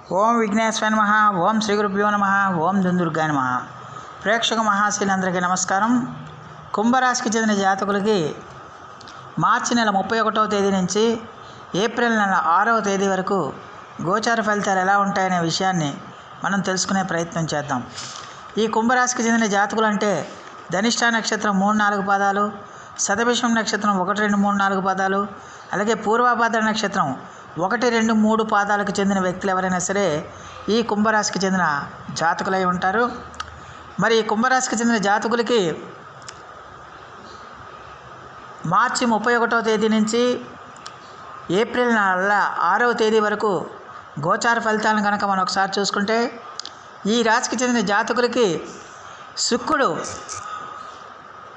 ఓం విఘ్నేశ్వర నమః. ఓం శ్రీ గురుభ్యో నమః. ఓం దుందుర్గాయ నమః. ప్రేక్షక మహాశీలందరికీ నమస్కారం. కుంభరాశికి చెందిన జాతకులకి మార్చి నెల 31వ తేదీ నుంచి ఏప్రిల్ నెల 6వ తేదీ వరకు గోచార ఫలితాలు ఎలా ఉంటాయనే విషయాన్ని మనం తెలుసుకునే ప్రయత్నం చేద్దాం. ఈ కుంభరాశికి చెందిన జాతకులు అంటే ధనిష్ట నక్షత్రం 3-4 పాదాలు, శతభిషం నక్షత్రం 1, 2, 3, 4 పాదాలు, అలాగే పూర్వభాద్ర నక్షత్రం 1, 2, 3 పాదాలకు చెందిన వ్యక్తులు ఎవరైనా సరే ఈ కుంభరాశికి చెందిన జాతకులై ఉంటారు. మరి ఈ కుంభరాశికి చెందిన జాతకులకి మార్చి 31వ తేదీ నుంచి ఏప్రిల్ నెల 6వ తేదీ వరకు గోచార ఫలితాలను కనుక మనం ఒకసారి చూసుకుంటే, ఈ రాశికి చెందిన జాతకులకి శుక్రుడు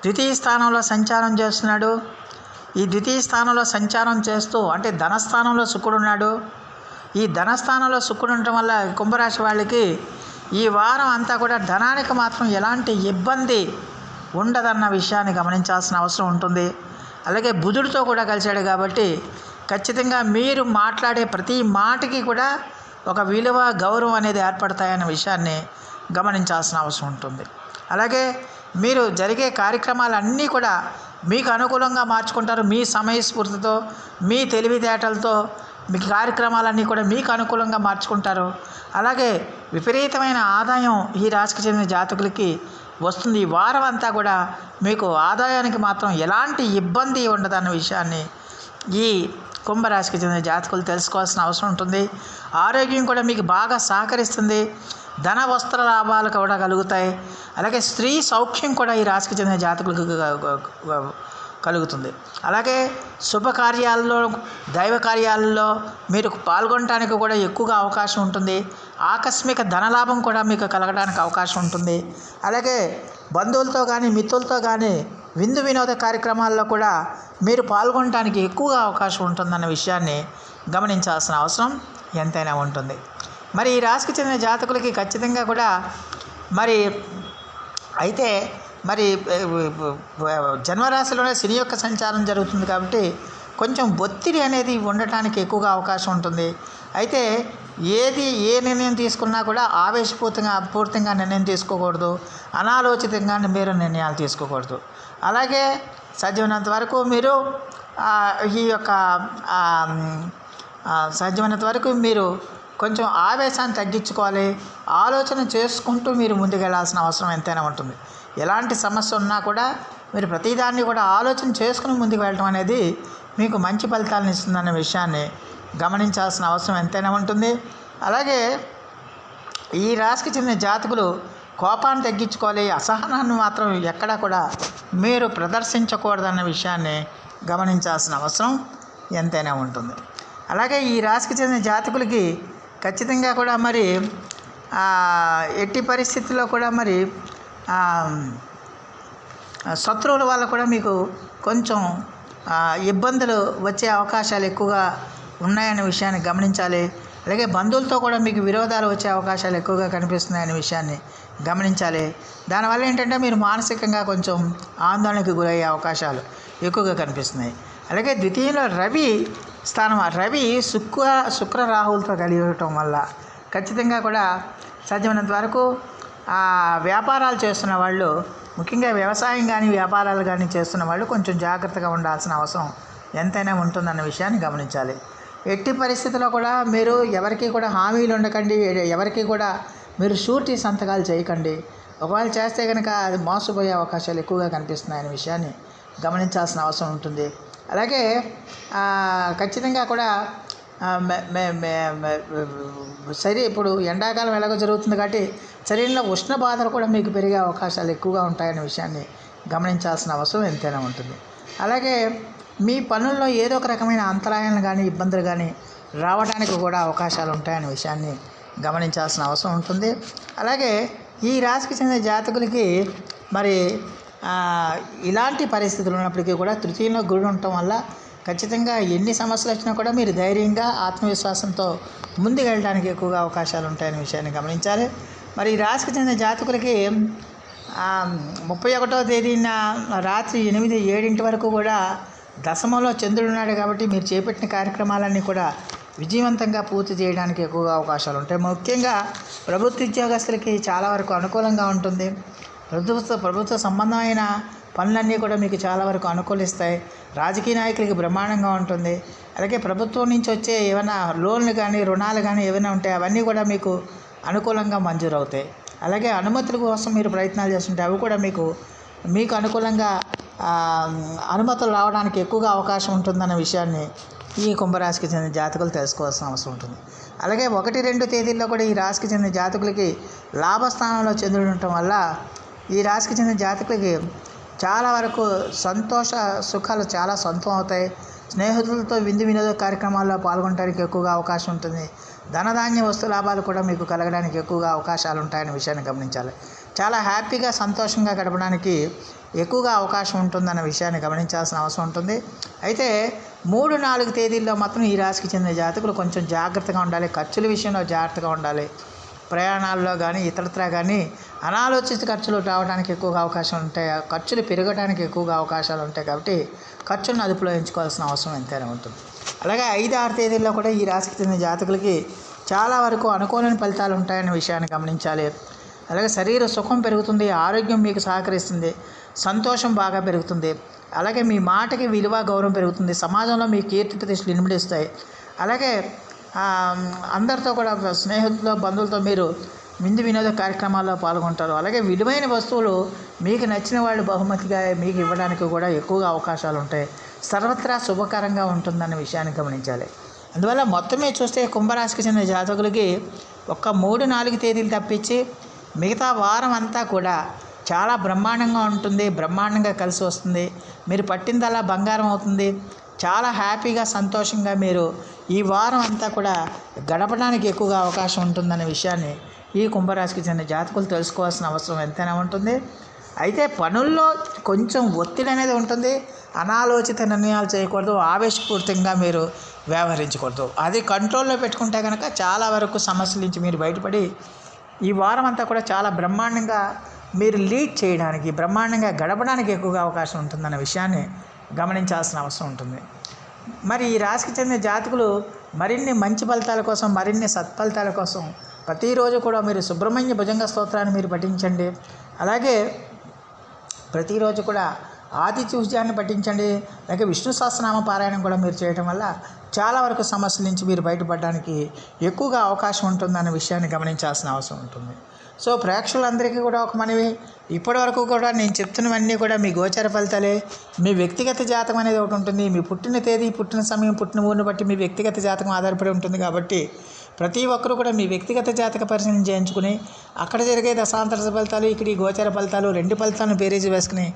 ద్వితీయ స్థానంలో సంచారం చేస్తున్నాడు. ఈ ద్వితీయ స్థానంలో సంచారం చేస్తూ అంటే ధనస్థానంలో శుక్రుడు ఉన్నాడు. ఈ ధనస్థానంలో శుక్రుడు ఉండటం వల్ల కుంభరాశి వాళ్ళకి ఈ వారం అంతా కూడా ధనానికి మాత్రం ఎలాంటి ఇబ్బంది ఉండదన్న విషయాన్ని గమనించాల్సిన అవసరం ఉంటుంది. అలాగే బుధుడితో కూడా కలిశాడు కాబట్టి ఖచ్చితంగా మీరు మాట్లాడే ప్రతి మాటకి కూడా ఒక విలువ, గౌరవం అనేది ఏర్పడతాయన్న విషయాన్ని గమనించాల్సిన అవసరం ఉంటుంది. అలాగే మీరు జరిగే కార్యక్రమాలన్నీ కూడా మీకు అనుకూలంగా మార్చుకుంటారు. మీ సమయస్ఫూర్తితో, మీ తెలివితేటలతో మీ కార్యక్రమాలన్నీ కూడా మీకు అనుకూలంగా మార్చుకుంటారు. అలాగే విపరీతమైన ఆదాయం ఈ రాశికి చెందిన జాతకులకి వస్తుంది. ఈ వారం అంతా కూడా మీకు ఆదాయానికి మాత్రం ఎలాంటి ఇబ్బంది ఉండదన్న విషయాన్ని ఈ కుంభరాశికి చెందిన జాతకులు తెలుసుకోవాల్సిన అవసరం ఉంటుంది. ఆరోగ్యం కూడా మీకు బాగా సహకరిస్తుంది. ధన వస్త్ర లాభాలు కూడా కలుగుతాయి. అలాగే స్త్రీ సౌఖ్యం కూడా ఈ రాశికి చెందిన జాతకులకు కలుగుతుంది. అలాగే శుభకార్యాల్లో, దైవ కార్యాలలో మీరు పాల్గొనడానికి కూడా ఎక్కువగా అవకాశం ఉంటుంది. ఆకస్మిక ధనలాభం కూడా మీకు కలగడానికి అవకాశం ఉంటుంది. అలాగే బంధువులతో కానీ మిత్రులతో కానీ విందు వినోద కార్యక్రమాల్లో కూడా మీరు పాల్గొనడానికి ఎక్కువగా అవకాశం ఉంటుందన్న విషయాన్ని గమనించాల్సిన అవసరం ఎంతైనా ఉంటుంది. మరి ఈ రాశికి చెందిన జాతకులకి ఖచ్చితంగా కూడా మరి అయితే మరి జన్మరాశిలోనే శని యొక్క సంచారం జరుగుతుంది కాబట్టి కొంచెం ఒత్తిడి అనేది ఉండటానికి ఎక్కువగా అవకాశం ఉంటుంది. అయితే ఏ నిర్ణయం తీసుకున్నా కూడా పూర్తిగా నిర్ణయం తీసుకోకూడదు. అనాలోచితంగా మీరు నిర్ణయాలు తీసుకోకూడదు. అలాగే సాధ్యమైనంత వరకు మీరు సాధ్యమైనంత వరకు మీరు కొంచెం ఆవేశాన్ని తగ్గించుకోవాలి. ఆలోచన చేసుకుంటూ మీరు ముందుకెళ్లాల్సిన అవసరం ఎంతైనా ఉంటుంది. ఎలాంటి సమస్య ఉన్నా కూడా మీరు ప్రతిదాన్ని కూడా ఆలోచన చేసుకుని ముందుకు వెళ్ళడం అనేది మీకు మంచి ఫలితాలను ఇస్తుందన్న విషయాన్ని గమనించాల్సిన అవసరం ఎంతైనా ఉంటుంది. అలాగే ఈ రాశికి చెందిన జాతకులు కోపాన్ని తగ్గించుకోవాలి. అసహనాన్ని మాత్రం ఎక్కడా కూడా మీరు ప్రదర్శించకూడదన్న విషయాన్ని గమనించాల్సిన అవసరం ఎంతైనా ఉంటుంది. అలాగే ఈ రాశికి చెందిన జాతకులకి ఖచ్చితంగా కూడా మరి ఎట్టి పరిస్థితుల్లో కూడా మరి శత్రువుల వల్ల కూడా మీకు కొంచెం ఇబ్బందులు వచ్చే అవకాశాలు ఎక్కువగా ఉన్నాయనే విషయాన్ని గమనించాలి. అలాగే బంధువులతో కూడా మీకు విరోధాలు వచ్చే అవకాశాలు ఎక్కువగా కనిపిస్తున్నాయనే విషయాన్ని గమనించాలి. దానివల్ల ఏంటంటే మీరు మానసికంగా కొంచెం ఆందోళనకు గురయ్యే అవకాశాలు ఎక్కువగా కనిపిస్తున్నాయి. అలాగే ద్వితీయంలో రవి శుక్ర రాహువులతో కలిగి ఉండటం వల్ల ఖచ్చితంగా కూడా సాధ్యమైనంత వరకు వ్యాపారాలు చేస్తున్న వాళ్ళు, ముఖ్యంగా వ్యవసాయం కానీ వ్యాపారాలు కానీ చేస్తున్న వాళ్ళు కొంచెం జాగ్రత్తగా ఉండాల్సిన అవసరం ఎంతైనా ఉంటుందన్న విషయాన్ని గమనించాలి. ఎట్టి పరిస్థితుల్లో కూడా మీరు ఎవరికి కూడా హామీలు ఉండకండి. ఎవరికి కూడా మీరు షూరిటీ సంతకాలు చేయకండి. ఒకవేళ చేస్తే కనుక అది మోసపోయే అవకాశాలు ఎక్కువగా కనిపిస్తున్నాయనే విషయాన్ని గమనించాల్సిన అవసరం ఉంటుంది. అలాగే ఖచ్చితంగా కూడా ఇప్పుడు ఎండాకాలం ఎలాగో జరుగుతుంది కాబట్టి శరీరంలో ఉష్ణ బాధలు కూడా మీకు పెరిగే అవకాశాలు ఎక్కువగా ఉంటాయనే విషయాన్ని గమనించాల్సిన అవసరం ఎంతైనా ఉంటుంది. అలాగే మీ పనుల్లో ఏదో ఒక రకమైన అంతరాయాలు కానీ ఇబ్బందులు కానీ రావడానికి కూడా అవకాశాలు ఉంటాయనే విషయాన్ని గమనించాల్సిన అవసరం ఉంటుంది. అలాగే ఈ రాశికి చెందిన జాతకులకి మరి ఇలాంటి పరిస్థితులు ఉన్నప్పటికీ కూడా తృతీయంలో గురుడు ఉండటం వల్ల ఖచ్చితంగా ఎన్ని సమస్యలు వచ్చినా కూడా మీరు ధైర్యంగా ఆత్మవిశ్వాసంతో ముందుకు వెళ్ళడానికి ఎక్కువగా అవకాశాలు ఉంటాయనే విషయాన్ని గమనించాలి. మరి ఈ రాశికి చెందిన జాతకులకి 31వ తేదీన రాత్రి 8-7 వరకు కూడా దశమంలో చంద్రుడు ఉన్నాడు కాబట్టి మీరు చేపట్టిన కార్యక్రమాలన్నీ కూడా విజయవంతంగా పూర్తి చేయడానికి ఎక్కువగా అవకాశాలు ఉంటాయి. ముఖ్యంగా ప్రభుత్వ ఉద్యోగస్తులకి చాలా వరకు అనుకూలంగా ఉంటుంది. ప్రభుత్వ సంబంధమైన పనులన్నీ కూడా మీకు చాలా వరకు అనుకూలిస్తాయి. రాజకీయ నాయకులకి బ్రహ్మాండంగా ఉంటుంది. అలాగే ప్రభుత్వం నుంచి వచ్చే ఏమైనా లోన్లు కానీ రుణాలు కానీ ఏమైనా ఉంటాయి, అవన్నీ కూడా మీకు అనుకూలంగా మంజూరు అవుతాయి. అలాగే అనుమతుల కోసం మీరు ప్రయత్నాలు చేస్తుంటే అవి కూడా మీకు అనుకూలంగా అనుమతులు రావడానికి ఎక్కువగా అవకాశం ఉంటుందన్న విషయాన్ని ఈ కుంభరాశికి చెందిన జాతకులు తెలుసుకోవాల్సిన అవసరం ఉంటుంది. అలాగే 1-2 తేదీల్లో కూడా ఈ రాశికి చెందిన జాతకులకి లాభస్థానంలో చంద్రుడు ఉండటం వల్ల ఈ రాశికి చెందిన జాతకులకి చాలా వరకు సంతోష సుఖాలు చాలా సొంతం అవుతాయి. స్నేహితులతో వినోద కార్యక్రమాల్లో పాల్గొనడానికి ఎక్కువగా అవకాశం ఉంటుంది. ధనధాన్య వస్తు లాభాలు కూడా మీకు కలగడానికి ఎక్కువగా అవకాశాలు ఉంటాయనే విషయాన్ని గమనించాలి. చాలా హ్యాపీగా సంతోషంగా గడపడానికి ఎక్కువగా అవకాశం ఉంటుందన్న విషయాన్ని గమనించాల్సిన అవసరం ఉంటుంది. అయితే 3-4 తేదీల్లో మాత్రం ఈ రాశికి చెందిన జాతకులు కొంచెం జాగ్రత్తగా ఉండాలి. ఖర్చుల విషయంలో జాగ్రత్తగా ఉండాలి. ప్రయాణాల్లో కానీ ఇతరత్రా కానీ అనాలోచిత ఖర్చులు రావడానికి ఎక్కువగా అవకాశం ఉంటాయి. ఖర్చులు పెరగడానికి ఎక్కువగా అవకాశాలు ఉంటాయి. కాబట్టి ఖర్చులను అదుపులో ఎంచుకోవాల్సిన అవసరం ఎంతైనా ఉంటుంది. అలాగే 5-6 తేదీల్లో కూడా ఈ రాశికి చెందిన జాతకులకి చాలా వరకు అనుకూలమైన ఫలితాలు ఉంటాయనే విషయాన్ని గమనించాలి. అలాగే శరీర సుఖం పెరుగుతుంది, ఆరోగ్యం మీకు సహకరిస్తుంది, సంతోషం బాగా పెరుగుతుంది. అలాగే మీ మాటకి విలువ గౌరవం పెరుగుతుంది, సమాజంలో మీ కీర్తి ప్రతిష్టలు ఇనుమడిస్తాయి. అలాగే అందరితో కూడా స్నేహితులతో బంధువులతో మీరు వినోద కార్యక్రమాల్లో పాల్గొంటారు. అలాగే విలువైన వస్తువులు మీకు నచ్చిన వాళ్ళు బహుమతిగా మీకు ఇవ్వడానికి కూడా ఎక్కువగా అవకాశాలు ఉంటాయి. సర్వత్రా శుభకరంగా ఉంటుందన్న విషయాన్ని గమనించాలి. అందువల్ల మొత్తమే చూస్తే కుంభరాశికి చెందిన జాతకులకి 3-4 తేదీలు తప్పించి మిగతా వారం అంతా కూడా చాలా బ్రహ్మాండంగా ఉంటుంది. బ్రహ్మాండంగా కలిసి వస్తుంది. మీరు పట్టిందల్లా బంగారం అవుతుంది. చాలా హ్యాపీగా సంతోషంగా మీరు ఈ వారం అంతా కూడా గడపడానికి ఎక్కువగా అవకాశం ఉంటుందనే విషయాన్ని ఈ కుంభరాశికి చెందిన జాతకులు తెలుసుకోవాల్సిన అవసరం ఎంతైనా ఉంటుంది. అయితే పనుల్లో కొంచెం ఒత్తిడి అనేది ఉంటుంది. అనాలోచిత నిర్ణయాలు చేయకూడదు, ఆవేశపూరితంగా మీరు వ్యవహరించకూడదు. అది కంట్రోల్లో పెట్టుకుంటే కనుక చాలా వరకు సమస్యల నుంచి మీరు బయటపడి ఈ వారం అంతా కూడా చాలా బ్రహ్మాండంగా మీరు లీడ్ చేయడానికి, బ్రహ్మాండంగా గడపడానికి ఎక్కువగా అవకాశం ఉంటుందన్న విషయాన్ని గమనించాల్సిన అవసరం ఉంటుంది. మరి ఈ రాశికి చెందిన జాతకులు మరిన్ని మంచి ఫలితాల కోసం, మరిన్ని సత్ఫలితాల కోసం ప్రతిరోజు కూడా మీరు సుబ్రహ్మణ్య భుజంగ స్తోత్రాన్ని మీరు పఠించండి. అలాగే ప్రతిరోజు కూడా ఆదిత్య పఠించండి. అలాగే విష్ణు సహస్రనామ పారాయణం కూడా మీరు చేయడం వల్ల చాలా వరకు సమస్యల నుంచి మీరు బయటపడడానికి ఎక్కువగా అవకాశం ఉంటుందన్న విషయాన్ని గమనించాల్సిన అవసరం ఉంటుంది. సో ప్రేక్షకులందరికీ కూడా ఒక మనవి, ఇప్పటి వరకు కూడా నేను చెప్తున్నవన్నీ కూడా మీ గోచర ఫలితాలే. మీ వ్యక్తిగత జాతకం అనేది ఒకటి ఉంటుంది. మీ పుట్టిన తేదీ, పుట్టిన సమయం, పుట్టిన ఊరిని బట్టి మీ వ్యక్తిగత జాతకం ఆధారపడి ఉంటుంది. కాబట్టి ప్రతి ఒక్కరూ కూడా మీ వ్యక్తిగత జాతక పరిశీలన చేయించుకుని అక్కడ జరిగే దశాంతర ఫలితాలు, ఇక్కడ ఈ గోచర ఫలితాలు 2 ఫలితాలను బేరీజు వేసుకుని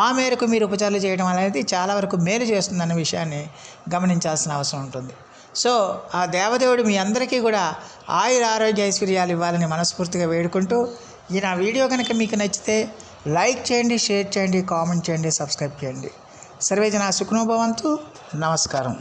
ఆ మేరకు మీరు ఉపచారాలు చేయడం అనేది చాలా వరకు మేలు చేస్తుందన్న విషయాన్ని గమనించాల్సిన అవసరం ఉంటుంది. సో ఆ దేవదేవుడు మీ అందరికీ కూడా ఆయుర ఆరోగ్య ఐశ్వర్యాలు ఇవ్వాలని మనస్ఫూర్తిగా వేడుకుంటూ, ఈ నా వీడియో కనుక మీకు నచ్చితే లైక్ చేయండి, షేర్ చేయండి, కామెంట్ చేయండి, సబ్స్క్రైబ్ చేయండి. సర్వే జనా సుఖినో భవంతు. నమస్కారం.